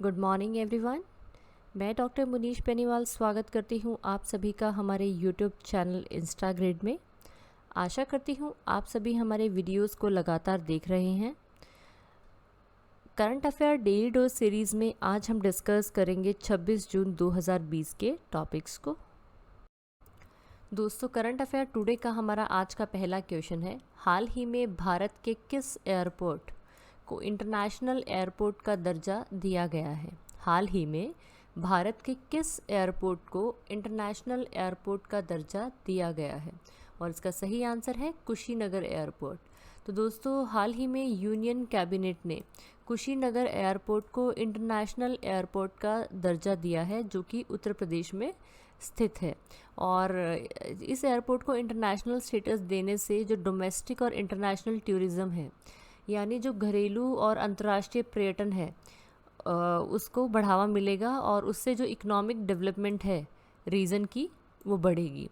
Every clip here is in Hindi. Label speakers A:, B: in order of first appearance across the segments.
A: Good morning everyone. मैं डॉक्टर मुनीश बेनीवाल स्वागत करती हूँ आप सभी का हमारे यूट्यूब चैनल इंस्टाग्रिड में। आशा करती हूँ आप सभी हमारे वीडियोस को लगातार देख रहे हैं। Current affair daily dose series में आज हम डिस्कस करेंगे 26 जून 2020 के टॉपिक्स को। दोस्तों, करंट अफेयर टुडे का हमारा आज का पहला क्वेश्चन है, हाल ही में भारत के किस एयरपोर्ट को इंटरनेशनल एयरपोर्ट का दर्जा दिया गया है? हाल ही में भारत के किस एयरपोर्ट को इंटरनेशनल एयरपोर्ट का दर्जा दिया गया है? और इसका सही आंसर है कुशीनगर एयरपोर्ट। तो दोस्तों, हाल ही में यूनियन कैबिनेट ने कुशीनगर एयरपोर्ट को इंटरनेशनल एयरपोर्ट का दर्जा दिया है, जो कि उत्तर प्रदेश में स्थित है। और इस एयरपोर्ट को इंटरनेशनल स्टेटस देने से जो डोमेस्टिक और इंटरनेशनल टूरिज़्म है, यानी जो घरेलू और अंतर्राष्ट्रीय पर्यटन है, उसको बढ़ावा मिलेगा और उससे जो इकोनॉमिक डेवलपमेंट है रीजन की वो बढ़ेगी।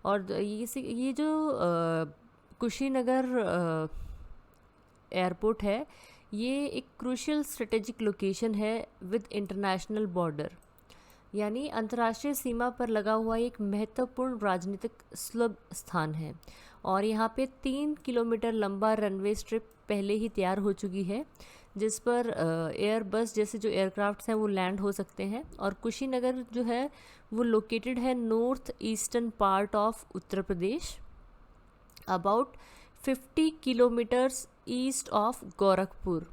A: और ये जो कुशीनगर एयरपोर्ट है, ये एक क्रूशियल स्ट्रेटेजिक लोकेशन है विद इंटरनेशनल बॉर्डर, यानी अंतर्राष्ट्रीय सीमा पर लगा हुआ एक महत्वपूर्ण राजनीतिक सुलभ स्थान है। और यहाँ पे 3 किलोमीटर लंबा रनवे स्ट्रिप पहले ही तैयार हो चुकी है, जिस पर एयरबस जैसे जो एयरक्राफ्ट्स हैं वो लैंड हो सकते हैं। और कुशीनगर जो है वो लोकेटेड है north eastern part of Uttar Pradesh, about 50 kilometres east of Gorakhpur.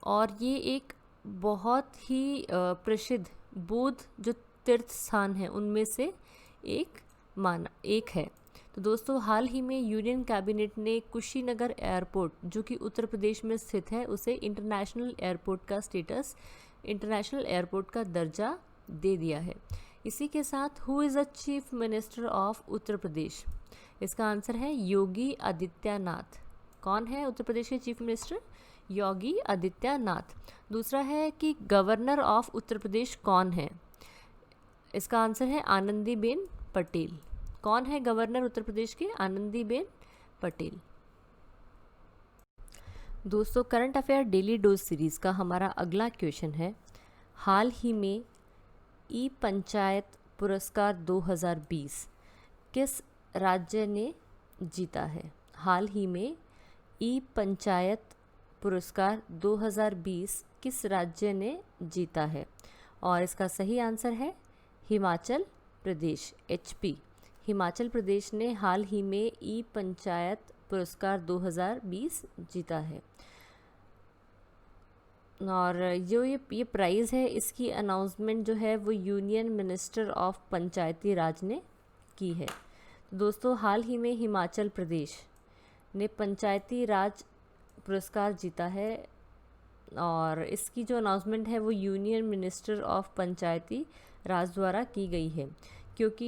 A: और ये एक बहुत ही प्रसिद्ध बौद्ध जो तीर्थ स्थान है उनमें से एक है। तो दोस्तों, हाल ही में यूनियन कैबिनेट ने कुशीनगर एयरपोर्ट, जो कि उत्तर प्रदेश में स्थित है, उसे इंटरनेशनल एयरपोर्ट का स्टेटस, इंटरनेशनल एयरपोर्ट का दर्जा दे दिया है। इसी के साथ who is the chief minister of Uttar Pradesh? इसका आंसर है योगी आदित्यनाथ। कौन है उत्तर प्रदेश के चीफ मिनिस्टर? योगी आदित्यनाथ। दूसरा है कि गवर्नर ऑफ उत्तर प्रदेश कौन है? इसका आंसर है आनंदीबेन पटेल। कौन है गवर्नर उत्तर प्रदेश के? आनंदीबेन पटेल। दोस्तों, current affair daily dose series का हमारा अगला क्वेश्चन है, हाल ही में ई पंचायत पुरस्कार 2020 किस राज्य ने जीता है? हाल ही में ई पंचायत पुरस्कार 2020 किस राज्य ने जीता है? और इसका सही आंसर है हिमाचल प्रदेश, HP। हिमाचल प्रदेश ने हाल ही में ई पंचायत पुरस्कार 2020 जीता है। और जो ये प्राइज़ है, इसकी अनाउंसमेंट जो है वो यूनियन मिनिस्टर ऑफ पंचायती राज ने की है। दोस्तों, हाल ही में हिमाचल प्रदेश ने पंचायती राज पुरस्कार जीता है और इसकी जो अनाउंसमेंट है वो यूनियन मिनिस्टर ऑफ पंचायती राज द्वारा की गई है, क्योंकि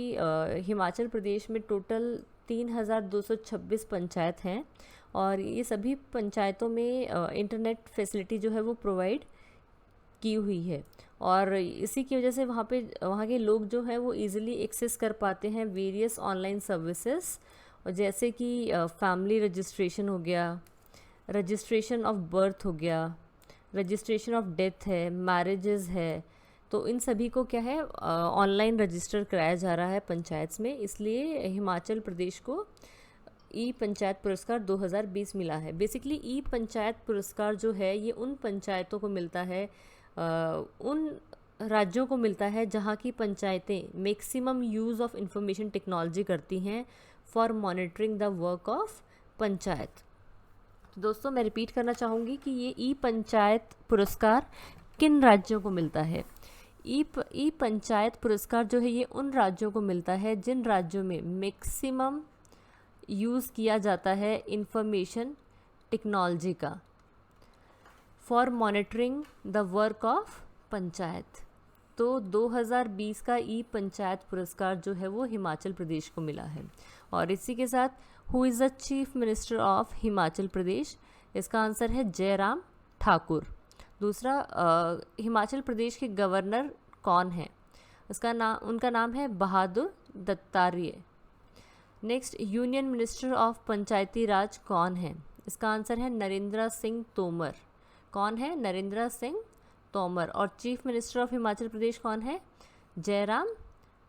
A: हिमाचल प्रदेश में टोटल 3226 पंचायत हैं और ये सभी पंचायतों में इंटरनेट फैसिलिटी जो है वो प्रोवाइड की हुई है। और इसी की वजह से वहाँ के लोग जो हैं वो इजीली एक्सेस कर पाते हैं वेरियस ऑनलाइन सर्विसेज, जैसे कि फैमिली रजिस्ट्रेशन हो गया, रजिस्ट्रेशन ऑफ बर्थ हो गया, रजिस्ट्रेशन ऑफ डेथ है, मैरिजेस है। तो इन सभी को क्या है, ऑनलाइन रजिस्टर कराया जा रहा है पंचायत में। इसलिए हिमाचल प्रदेश को ई पंचायत पुरस्कार 2020 मिला है। बेसिकली ई पंचायत पुरस्कार जो है ये उन पंचायतों को मिलता है, उन राज्यों को मिलता है जहाँ की पंचायतें maximum use of information technology करती हैं for monitoring the work of panchayat. दोस्तों, मैं रिपीट करना चाहूँगी कि ये ई पंचायत पुरस्कार किन राज्यों को मिलता है? ई पंचायत पुरस्कार जो है ये उन राज्यों को मिलता है जिन राज्यों में मैक्सिमम यूज़ किया जाता है इंफॉर्मेशन टेक्नोलॉजी का for monitoring the work of panchayat. तो 2020 का ई पंचायत पुरस्कार जो है वो हिमाचल प्रदेश को मिला है। और इसी के साथ who is the chief minister of Himachal Pradesh? इसका आंसर है जयराम ठाकुर। दूसरा, हिमाचल प्रदेश के गवर्नर कौन है? उनका नाम है Bahadur Dattatreya. Next, union minister of Panchayati Raj कौन है? इसका आंसर है नरेंद्र सिंह तोमर। कौन है? नरेंद्र सिंह तोमर। और चीफ मिनिस्टर ऑफ हिमाचल प्रदेश कौन है? जयराम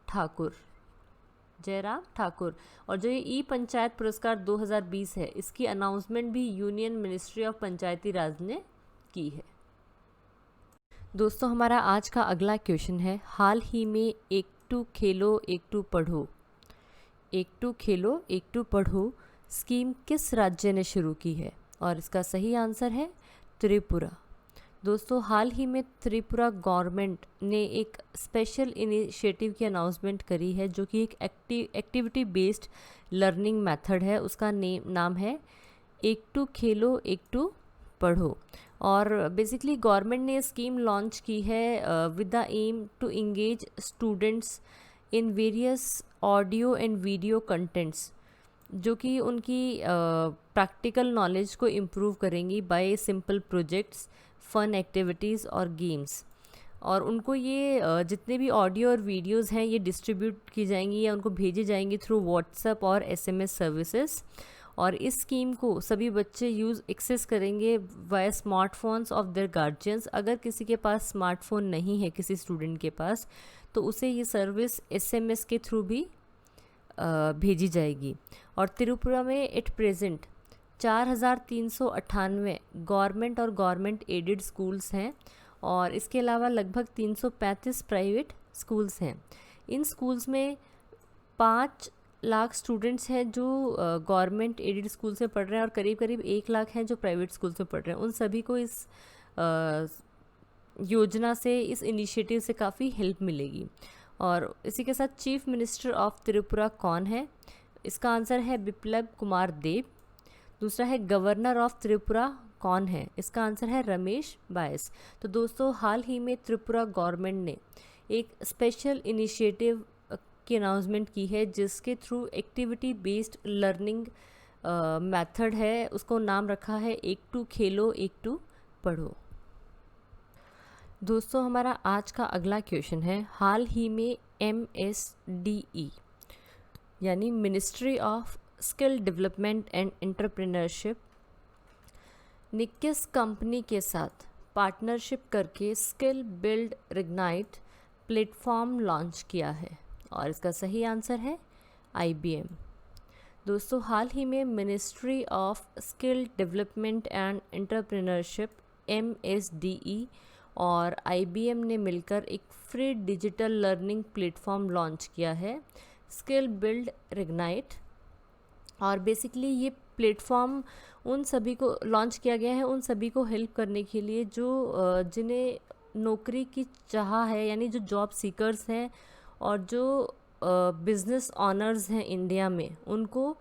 A: ठाकुर। जयराम ठाकुर। और जो ये ई पंचायत पुरस्कार 2020 है, इसकी अनाउंसमेंट भी यूनियन मिनिस्ट्री ऑफ पंचायती राज ने की है। दोस्तों हमारा आज का अगला क्वेश्चन है, हाल ही में एक टू खेलो एक टू पढ़ो, एक टू खेलो एक टू पढ़ो स्कीम किस राज्य ने शुरू की है? और इसका सही आंसर है त्रिपुरा। दोस्तों हाल ही में त्रिपुरा गवर्नमेंट ने एक स्पेशल इनिशिएटिव की अनाउंसमेंट करी है, जो कि एक एक्टिविटी बेस्ड लर्निंग मेथड है। उसका नाम है एक टू खेलो एक टू पढ़ो। और बेसिकली गवर्नमेंट ने स्कीम लॉन्च की है with the aim to engage students in various audio and video contents, जो कि उनकी प्रैक्टिकल नॉलेज को इम्प्रूव करेंगी by simple projects, fun activities और गेम्स। और उनको ये जितने भी ऑडियो और वीडियोस हैं ये डिस्ट्रीब्यूट की जाएंगी या उनको भेजी जाएंगी थ्रू व्हाट्सएप और एसएमएस सर्विसेज। और इस स्कीम को सभी बच्चे एक्सेस करेंगे via smartphones of their guardians. अगर किसी के पास स्मार्टफोन नहीं है, किसी स्टूडेंट के पास, तो उसे ये सर्विस एसएमएस के थ्रू भी भेजी जाएगी। और त्रिपुरा में एट प्रेजेंट 4,398 गवर्नमेंट और गवर्नमेंट एडेड स्कूल्स हैं, और इसके अलावा लगभग 335 प्राइवेट स्कूल्स हैं। इन स्कूल्स में 5 लाख स्टूडेंट्स हैं जो गवर्नमेंट एडेड स्कूल से पढ़ रहे हैं, और करीब करीब 1 लाख हैं जो प्राइवेट स्कूल से पढ़ रहे हैं। उन सभी को इस योजना से, इस इनिशिएटिव से काफ़ी हेल्प मिलेगी। और इसी के साथ चीफ मिनिस्टर ऑफ त्रिपुरा कौन है? इसका आंसर है बिप्लब कुमार देब। दूसरा है गवर्नर ऑफ त्रिपुरा कौन है? इसका आंसर है रमेश बायस। तो दोस्तों हाल ही में त्रिपुरा गवर्नमेंट ने एक स्पेशल इनिशिएटिव की अनाउंसमेंट की है, जिसके through activity based learning method है, उसको नाम रखा है एक टू खेलो एक टू पढ़ो। दोस्तों हमारा आज का अगला क्वेश्चन है, हाल ही में MSDE यानी ministry of skill development and entrepreneurship ने किस कंपनी के साथ पार्टनरशिप करके skill build reignite platform launch किया है? और इसका सही आंसर है IBM। दोस्तों हाल ही में ministry of skill development and entrepreneurship MSDE और IBM ने मिलकर एक free digital learning platform launch किया है, स्किल बिल्ड रिग्नाइट। और बेसिकली ये प्लेटफॉर्म उन सभी को लॉन्च किया गया है, उन सभी को हेल्प करने के लिए जो जिन्हें नौकरी की चाह है, यानी जो जॉब सीकर्स हैं और जो बिजनेस ऑनर्स हैं इंडिया में, उनको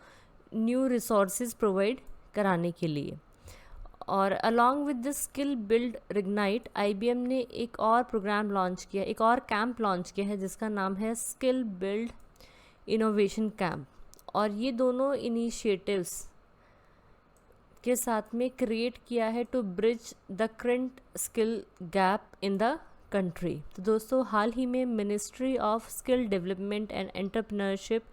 A: न्यू रिसोर्सेज प्रोवाइड कराने के लिए। और along with the skill build reignite IBM ने एक और प्रोग्राम लॉन्च किया, एक और कैंप लॉन्च किया है, जिसका नाम है स्किल बिल्ड इनोवेशन कैंप। और ये दोनों इनिशिएटिव्स के साथ में क्रिएट किया है to bridge the current skill gap in the country. तो दोस्तों हाल ही में ministry of skill development and entrepreneurship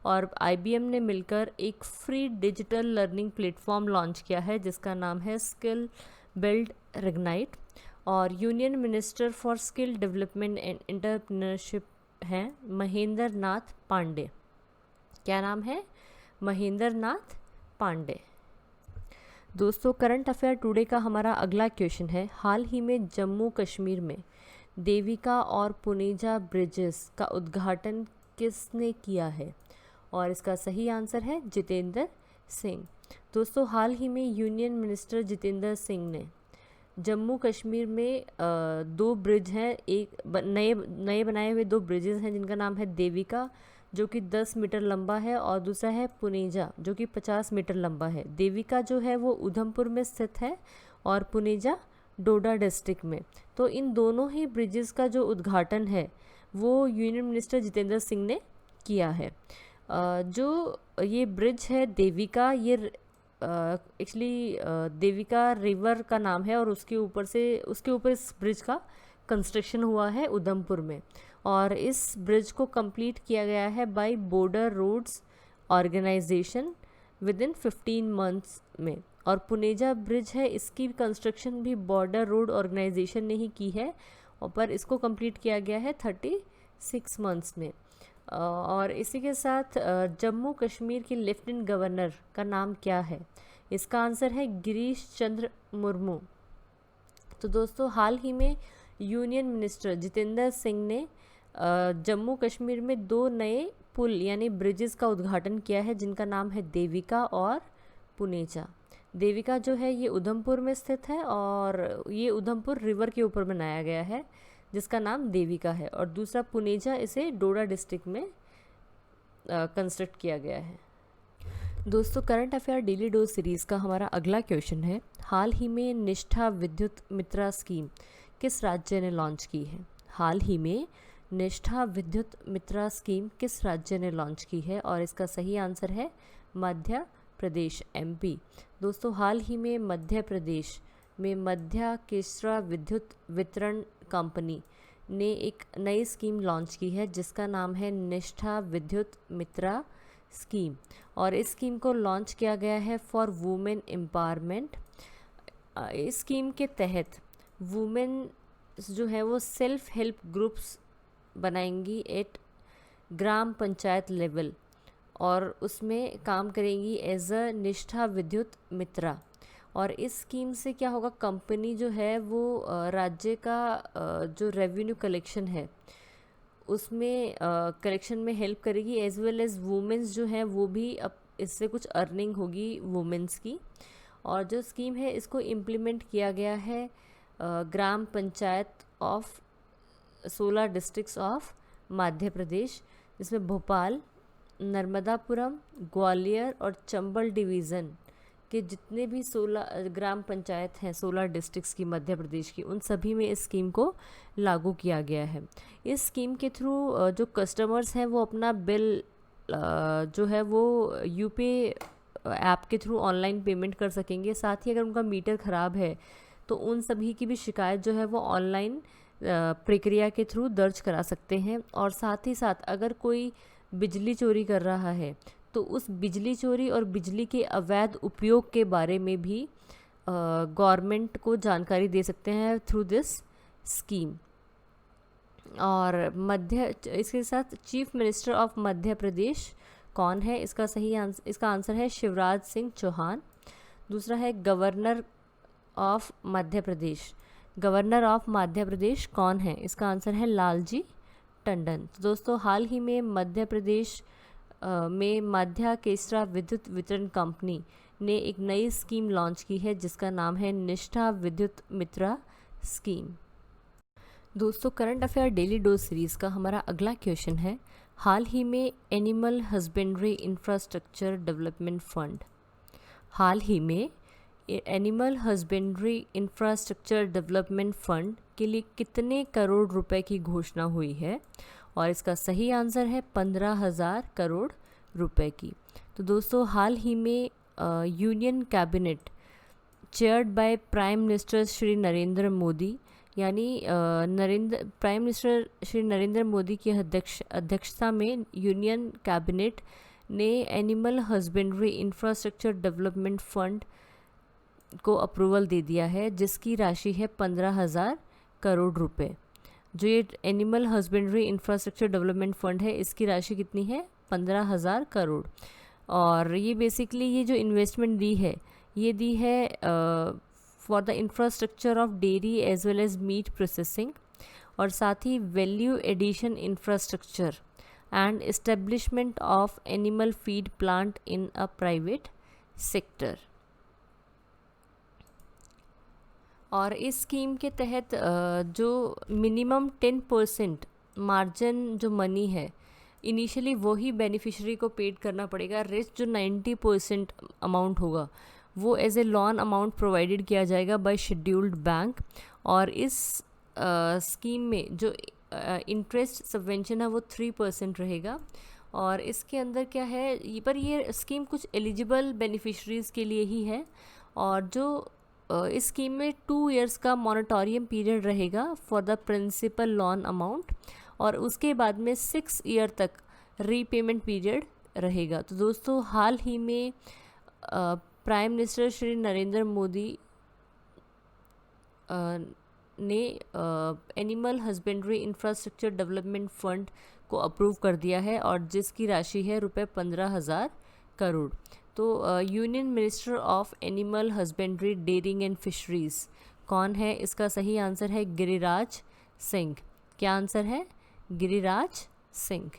A: और IBM ने मिलकर एक free digital learning platform launch किया है, जिसका नाम है स्किल बिल्ड रिग्नाइट। और union minister for skill development and entrepreneurship हैं महेंद्र नाथ पांडे। क्या नाम है? महेंद्र नाथ पांडे। दोस्तों करंट अफेयर टुडे का हमारा अगला क्वेश्चन है, हाल ही में जम्मू कश्मीर में देविका और पुनेजा ब्रिजेस का उद्घाटन किसने किया है? और इसका सही आंसर है जितेंद्र सिंह। दोस्तों हाल ही में यूनियन मिनिस्टर जितेंद्र सिंह ने जम्मू कश्मीर में 2 ब्रिज हैं, एक नए बनाए हुए 2 ब्रिजेस हैं, जिनका नाम है देविका जो कि 10 मीटर लंबा है, और दूसरा है पुनेजा जो कि 50 मीटर लंबा है। देविका जो है वो उधमपुर में स्थित है और पुनेजा डोडा डिस्ट्रिक्ट में। तो इन दोनों ही ब्रिजेस का जो उद्घाटन है वो यूनियन मिनिस्टर जितेंद्र सिंह ने किया है। जो ये ब्रिज है देविका, ये एक्चुअली देविका रिवर का नाम है, और उसके ऊपर इस ब्रिज का कंस्ट्रक्शन हुआ है उधमपुर में। और इस ब्रिज को कंप्लीट किया गया है by border roads organisation within 15 months में। और पुनेजा ब्रिज है, इसकी कंस्ट्रक्शन भी बॉर्डर रोड ऑर्गेनाइजेशन ने ही की है, और पर इसको कंप्लीट किया गया है 36 मंथ्स में। और इसी के साथ जम्मू कश्मीर के लेफ्टिनेंट गवर्नर का नाम क्या है? इसका आंसर है गिरीश चंद्र मुर्मू। तो दोस्तों हाल ही में यूनियन मिनिस्टर जितेंद्र सिंह ने जम्मू कश्मीर में 2 नए पुल यानी ब्रिजेस का उद्घाटन किया है, जिनका नाम है देविका और पुनेजा। देविका जो है ये उधमपुर में स्थित है, और ये उधमपुर रिवर के ऊपर बनाया गया है, जिसका नाम देविका है, और दूसरा पुनेजा इसे डोडा डिस्ट्रिक्ट में कंस्ट्रक्ट किया गया है। दोस्तों current affair daily dose series का हमारा अगला क्वेश्चन है, हाल ही में निष्ठा विद्युत मित्रा स्कीम किस राज्य ने लॉन्च की है? हाल ही में निष्ठा विद्युत मित्रा स्कीम किस राज्य ने लॉन्च की है? और इसका सही आंसर है मध्य प्रदेश, एमपी। दोस्तों हाल ही में मध्य प्रदेश में मध्य केस्ट्रा विद्युत वितरण कंपनी ने एक नई स्कीम लॉन्च की है, जिसका नाम है निष्ठा विद्युत मित्रा स्कीम, और इस स्कीम को लॉन्च किया गया है फॉर वुमेन एम्पावरमेंट। इस स्कीम के तहत वुमेन जो है वो सेल्फ हेल्प ग्रुप्स बनाएंगी एट ग्राम पंचायत लेवल, और उसमें काम करेंगी एज अ निष्ठा विद्युत मित्रा। और इस स्कीम से क्या होगा, कंपनी जो है वो राज्य का जो रेवेन्यू कलेक्शन है उसमें कलेक्शन में हेल्प करेगी, एज वेल एज वुमेन्स जो है वो भी अब इससे कुछ अर्निंग होगी वुमेन्स की। और जो स्कीम है इसको इम्प्लीमेंट किया गया है ग्राम panchayat of 16 districts of Madhya प्रदेश, जिसमें भोपाल, नर्मदापुरम, ग्वालियर और चंबल डिवीज़न के जितने भी 16 ग्राम पंचायत हैं 16 डिस्ट्रिक्ट्स की मध्य प्रदेश की, उन सभी में इस स्कीम को लागू किया गया है। इस स्कीम के थ्रू जो कस्टमर्स हैं वो अपना बिल जो है वो यूपी ऐप के थ्रू ऑनलाइन पेमेंट कर सकेंगे। साथ ही अगर उनका मीटर ख़राब है तो उन सभी की भी शिकायत जो है वो ऑनलाइन प्रक्रिया के थ्रू दर्ज करा सकते हैं। और साथ ही साथ अगर कोई बिजली चोरी कर रहा है तो उस बिजली चोरी और बिजली के अवैध उपयोग के बारे में भी गवर्नमेंट को जानकारी दे सकते हैं थ्रू दिस स्कीम। और इसके साथ chief minister of Madhya Pradesh कौन है? इसका आंसर है शिवराज सिंह चौहान। दूसरा है governor of Madhya Pradesh. Governor of Madhya Pradesh कौन है? इसका आंसर है लालजी टंडन। तो दोस्तों हाल ही में मध्य प्रदेश में मध्य केस्ट्रा विद्युत वितरण कंपनी ने एक नई स्कीम लॉन्च की है, जिसका नाम है निष्ठा विद्युत मित्रा स्कीम। दोस्तों current affair daily dose series का हमारा अगला क्वेश्चन है, हाल ही में animal husbandry infrastructure development fund, हाल ही में animal husbandry infrastructure development fund के लिए कितने करोड़ रुपए की घोषणा हुई है? और इसका सही आंसर है 15,000 करोड़ रुपए की। तो दोस्तों हाल ही में union cabinet chaired by prime minister Shri Narendra Modi, यानी प्राइम मिनिस्टर श्री नरेंद्र मोदी की अध्यक्षता में यूनियन कैबिनेट ने animal husbandry infrastructure development fund को अप्रूवल दे दिया है, जिसकी राशि है 15,000 करोड़ रुपए। जो ये animal husbandry infrastructure development fund है, इसकी राशि कितनी है? 15,000 करोड़। और ये बेसिकली ये जो इन्वेस्टमेंट दी है, ये दी है for the infrastructure of dairy as well as meat processing, और साथ ही value addition infrastructure and establishment of animal feed plant in a private sector. और इस स्कीम के तहत जो मिनिमम 10% मार्जिन जो मनी है इनिशियली वही बेनिफिशियरी को पेड करना पड़ेगा। रेस्ट जो 90% अमाउंट होगा वो as a loan amount provided किया जाएगा बाय शेड्यूल्ड बैंक। और इस स्कीम में जो इंटरेस्ट सबवेंशन है वो 3% रहेगा। और इसके अंदर क्या है, पर ये स्कीम कुछ एलिजिबल बेनिफिशरीज़ के लिए ही है। और जो इस स्कीम में 2 इयर्स का मॉनिटोरियम पीरियड रहेगा for the principal loan amount, और उसके बाद में 6 ईयर तक रीपेमेंट पीरियड रहेगा। तो दोस्तों हाल ही में प्राइम मिनिस्टर श्री नरेंद्र मोदी ने animal husbandry infrastructure development fund को अप्रूव कर दिया है और जिसकी राशि है रुपये 15,000 करोड़। तो union minister of animal husbandry dairying and fisheries कौन है? इसका सही आंसर है गिरिराज सिंह। क्या आंसर है? गिरिराज सिंह।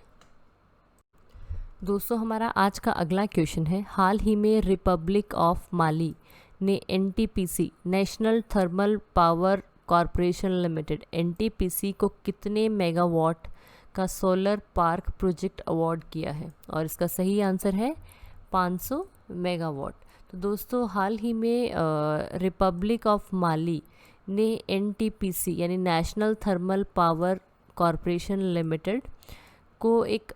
A: दोस्तों हमारा आज का अगला क्वेश्चन है, हाल ही में रिपब्लिक ऑफ माली ने NTPC national thermal power corporation limited NTPC को कितने मेगावाट का सोलर पार्क प्रोजेक्ट अवार्ड किया है? और इसका सही आंसर है 500 मेगावाट। तो दोस्तों हाल ही में रिपब्लिक ऑफ माली ने एनटीपीसी यानी national thermal power corporation limited को एक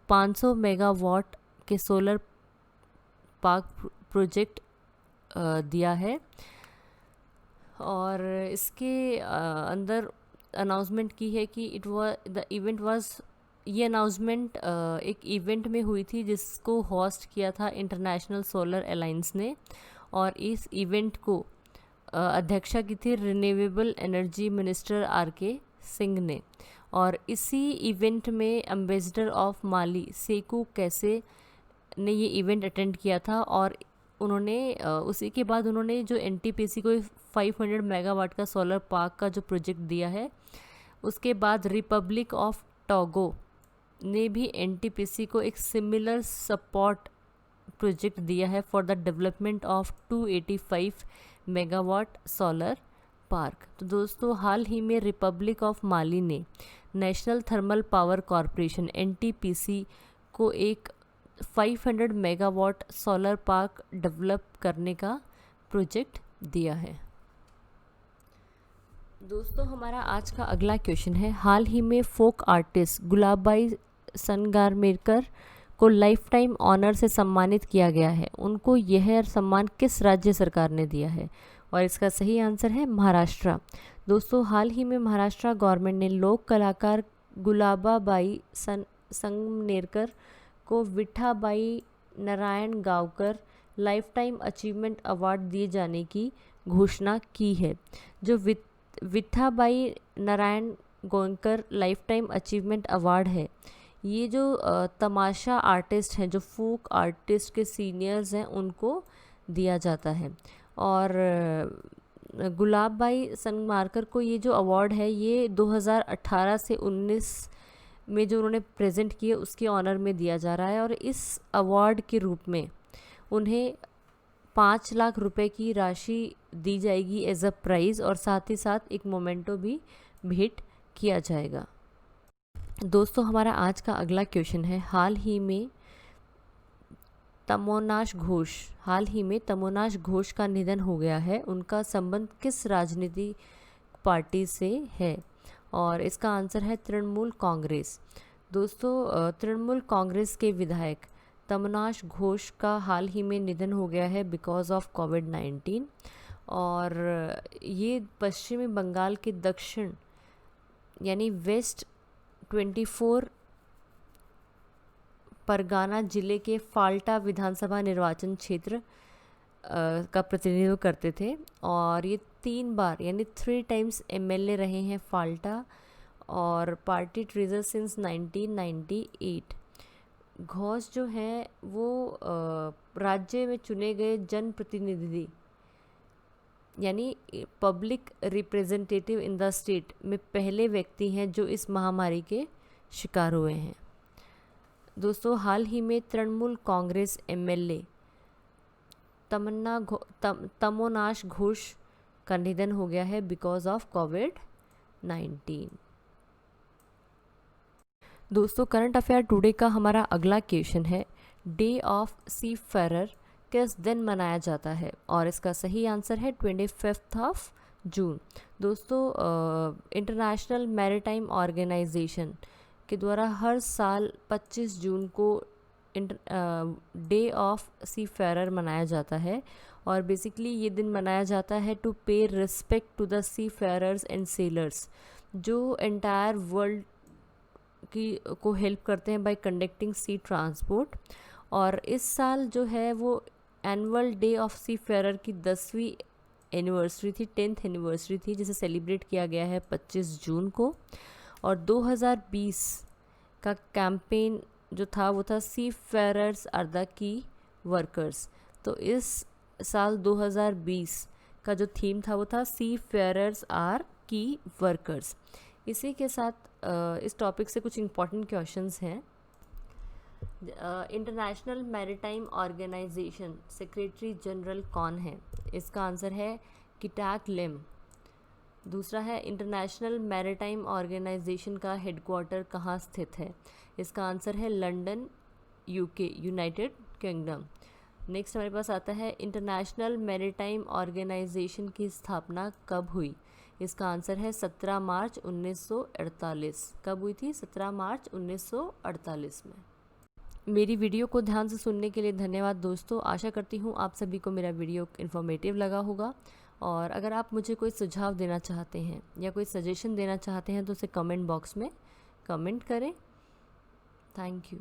A: 500 मेगावाट के सोलर पार्क प्रोजेक्ट दिया है और इसके अंदर अनाउंसमेंट की है कि ये अनाउंसमेंट एक इवेंट में हुई थी जिसको होस्ट किया था इंटरनेशनल सोलर अलायंस ने और इस इवेंट को अध्यक्षता की थी renewable energy minister R K. Singh ने। और इसी इवेंट में एम्बेसडर ऑफ माली सेकू कैसे ने ये इवेंट अटेंड किया था और उन्होंने उसी के बाद उन्होंने जो एनटीपीसी को 500 मेगावाट का सोलर पार्क का जो प्रोजेक्ट दिया है, उसके बाद रिपब्लिक ऑफ टोगो ने भी एनटीपीसी को एक सिमिलर सपोर्ट प्रोजेक्ट दिया है for the development of 285 megawatt solar park. तो दोस्तों हाल ही में रिपब्लिक ऑफ माली ने national thermal power corporation NTPC को एक 500 मेगावाट सोलर पार्क डेवलप करने का प्रोजेक्ट दिया है। दोस्तों हमारा आज का अगला क्वेश्चन है, हाल ही में फोक आर्टिस्ट गुलाबबाई संगमारकर को लाइफ टाइम ऑनर से सम्मानित किया गया है। उनको यह सम्मान किस राज्य सरकार ने दिया है? और इसका सही आंसर है महाराष्ट्र। दोस्तों हाल ही में महाराष्ट्र गवर्नमेंट ने लोक कलाकार गुलाबाबाई संगमारकर को Vithabai Narayan Gavkar life time achievement award दिए जाने की घोषणा की है। जो Vithabai Narayan Gavkar life time achievement award है, ये जो तमाशा आर्टिस्ट हैं, जो फोक आर्टिस्ट के सीनियर्स हैं, उनको दिया जाता है। और गुलाबबाई संगमारकर को ये जो अवार्ड है ये 2018 से 19 में जो उन्होंने प्रेजेंट किए उसके ऑनर में दिया जा रहा है और इस अवार्ड के रूप में उन्हें 5 लाख रुपए की राशि दी जाएगी एज अ प्राइज़ और साथ ही साथ एक मोमेंटो भी भेंट किया जाएगा। दोस्तों हमारा आज का अगला क्वेश्चन है, हाल ही में तमोनाश घोष का निधन हो गया है। उनका संबंध किस राजनीतिक पार्टी से है? और इसका आंसर है तृणमूल कांग्रेस। दोस्तों तृणमूल कांग्रेस के विधायक तमोनाश घोष का हाल ही में निधन हो गया है बिकॉज ऑफ कोविड-19 और ये पश्चिमी बंगाल के दक्षिण यानी वेस्ट 24 परगाना जिले के फाल्टा विधानसभा निर्वाचन क्षेत्र का प्रतिनिधित्व करते थे और ये 3 बार यानी 3 टाइम्स एमएलए रहे हैं फाल्टा और पार्टी ट्रेजर सिंस 1998। घोष जो हैं वो राज्य में चुने गए जनप्रतिनिधि यानी public representative in the state में पहले व्यक्ति हैं जो इस महामारी के शिकार हुए हैं। दोस्तों हाल ही में तृणमूल कांग्रेस एमएलए तमोनाश घोष का निधन हो गया है बिकॉज ऑफ कोविड-19। दोस्तों करंट अफेयर टुडे का हमारा अगला क्वेश्चन है, डे ऑफ सी फेरर किस दिन मनाया जाता है? और इसका सही आंसर है 25 जून। दोस्तों इंटरनेशनल मैरीटाइम ऑर्गेनाइजेशन के द्वारा हर साल 25 जून को डे ऑफ सी फेरर मनाया जाता है और बेसिकली ये दिन मनाया जाता है to pay respect to the seafarers and sailors जो एंटायर वर्ल्ड को हेल्प करते हैं बाय कंडक्टिंग सी ट्रांसपोर्ट। और इस साल जो है वो annual day of seafarer की 10वीं एनिवर्सरी थी, 10th एनिवर्सरी थी, जिसे सेलिब्रेट किया गया है 25 जून को। और 2020 का कैंपेन जो था वो था seafarers are the key workers. तो इस साल 2020 का जो थीम था वो था seafarers are key workers. इसी के साथ इस टॉपिक से कुछ इम्पॉर्टेंट क्वेश्चंस हैं। International maritime organisation secretary general कौन है? इसका आंसर है किटैक लिम। दूसरा है इंटरनेशनल मैरीटाइम ऑर्गेनाइजेशन का हेडक्वार्टर कहाँ स्थित है? इसका आंसर है London, UK, United Kingdom. Next हमारे पास आता है इंटरनेशनल मैरीटाइम ऑर्गेनाइजेशन की स्थापना कब हुई? इसका आंसर है 17 मार्च 1948। कब हुई थी? 17 मार्च 1948 में। मेरी वीडियो को ध्यान से सुनने के लिए धन्यवाद दोस्तों। आशा करती हूँ आप सभी को मेरा वीडियो इन्फॉर्मेटिव लगा होगा। और अगर आप मुझे कोई सुझाव देना चाहते हैं या कोई सजेशन देना चाहते हैं तो उसे कमेंट बॉक्स में कमेंट करें। Thank you.